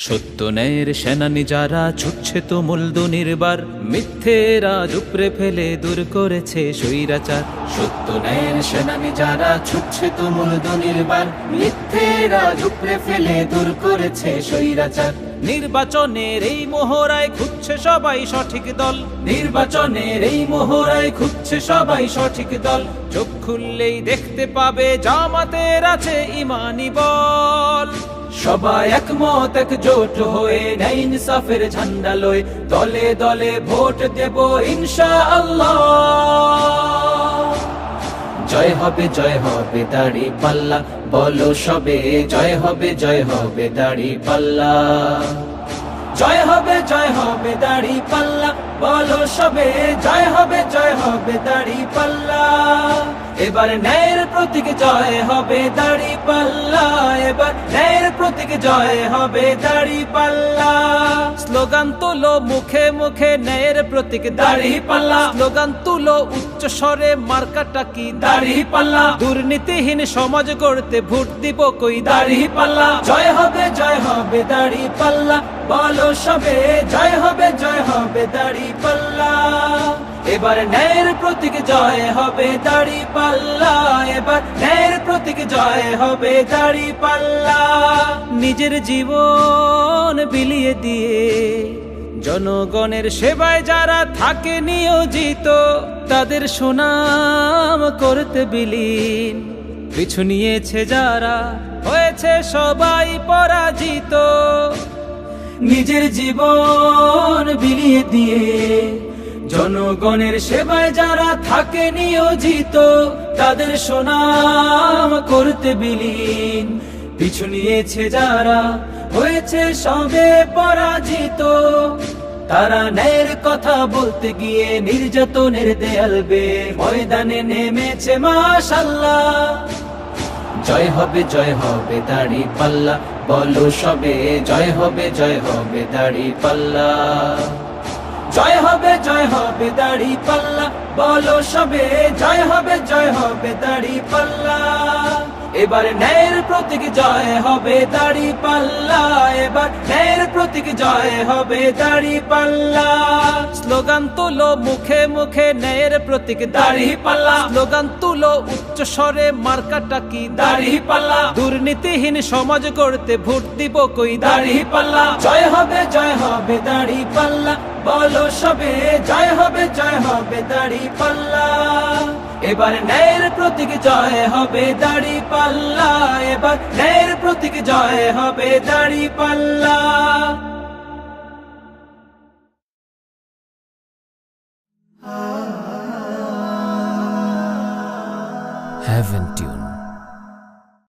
সত্য ন্যায়ের সেনানি যারা ছুটছে তো মূলদ নির্বার, মিথ্যের আজ উপড়ে ফেলে দূর করেছে স্বৈরাচার। সত্য ন্যায়ের সেনানি যারা ছুটছে তো মূলদ নির্বার, মিথ্যের আজ উপড়ে ফেলে দূর করেছে স্বৈরাচার। নির্বাচনের এই মোহরায় খুঁজছে সবাই সঠিক দল, নির্বাচনের এই মোহরায় খুঁজছে সবাই সঠিক দল। চোখ খুললেই দেখতে পাবে জামাতের আছে ইমানি বল। সবাই একমত একজোট হয়ে ন্যায় ইনসাফের ঝান্ডা লয়ে দলে দলে ভোট দেব ইনশাআল্লাহ। জয় হবে দাড়ি পাল্লা, বলো সবে জয় হবে দাড়ি পাল্লা। জয় হবে দাড়ি পাল্লা, বলো সবে জয় হবে দাড়ি পাল্লা। এবার ন্যায়ের প্রতীক জয় হবে দাড়ি পাল্লা, এবার ন্যায়ের প্রতীক জয় হবে দাড়ি পাল্লা। স্লোগান তুলো মুখে মুখে ন্যায়ের প্রতীক দাড়ি পাল্লা, স্লোগান তুলো উচ্চ স্বরে মার্কাটা কি দাড়ি পাল্লা। দুর্নীতিহীন সমাজ গড়তে ভোট দিব কই দাড়ি পাল্লা। জয় হবে দাড়ি পাল্লা, বলো সবে জয় হবে দাড়ি পাল্লা। এবার ন্যায়ের প্রতীক জয় হবে দাড়ি পাল্লা, এবার ন্যায়ের প্রতীক জয় হবে দাড়ি পাল্লা। নিজের জীবন বিলিয়ে দিয়ে জনগণের সেবায় যারা থাকে নিয়োজিত, তাদের সুনাম করতে বিলীন। পিছু নিয়েছে যারা হয়েছে সবাই পরাজিত। নিজের জীবন বিলিয়ে দিয়ে জনগণের সেবায় যারা থাকে নিয়োজিত, তাদের সুনাম করতে বিলীন। পিছু নিয়েছে যারা হয়েছে সবে পরাজিত, তারা ন্যায়ের কথা বলতে গিয়ে নির্যাতনের দেয়াল বেয়ে ময়দানে নেমেছে মাশাআল্লাহ। জয় হবে দাড়ি পাল্লা, বলো সবে জয় হবে দাড়ি পাল্লা। জয় হবে দাড়ি পাল্লা, বলো সবে জয় হবে দাড়ি পাল্লা। এবার ন্যায়ের প্রতীক জয় হবে দাড়ি পাল্লা, এবার ন্যায়ের প্রতীক জয় হবে দাড়ি পাল্লা। স্লোগান তুলো মুখে মুখে ন্যায়ের প্রতীক দাড়ি পাল্লা, স্লোগান তুলো উচ্চ স্বরে মার্কাটা কি দাড়ি পাল্লা। দুর্নীতিহীন সমাজ গড়তে ভোট দিব কই দাড়ি পাল্লা। জয় হবে দাড়ি পাল্লা, বলো সবে জয় হবে দাড়ি পাল্লা। এবার ন্যায়ের প্রতীক জয় হবে দাড়ি পাল্লা, এবার ন্যায়ের প্রতীক জয় হবে দাড়ি পাল্লা। Heaven Tune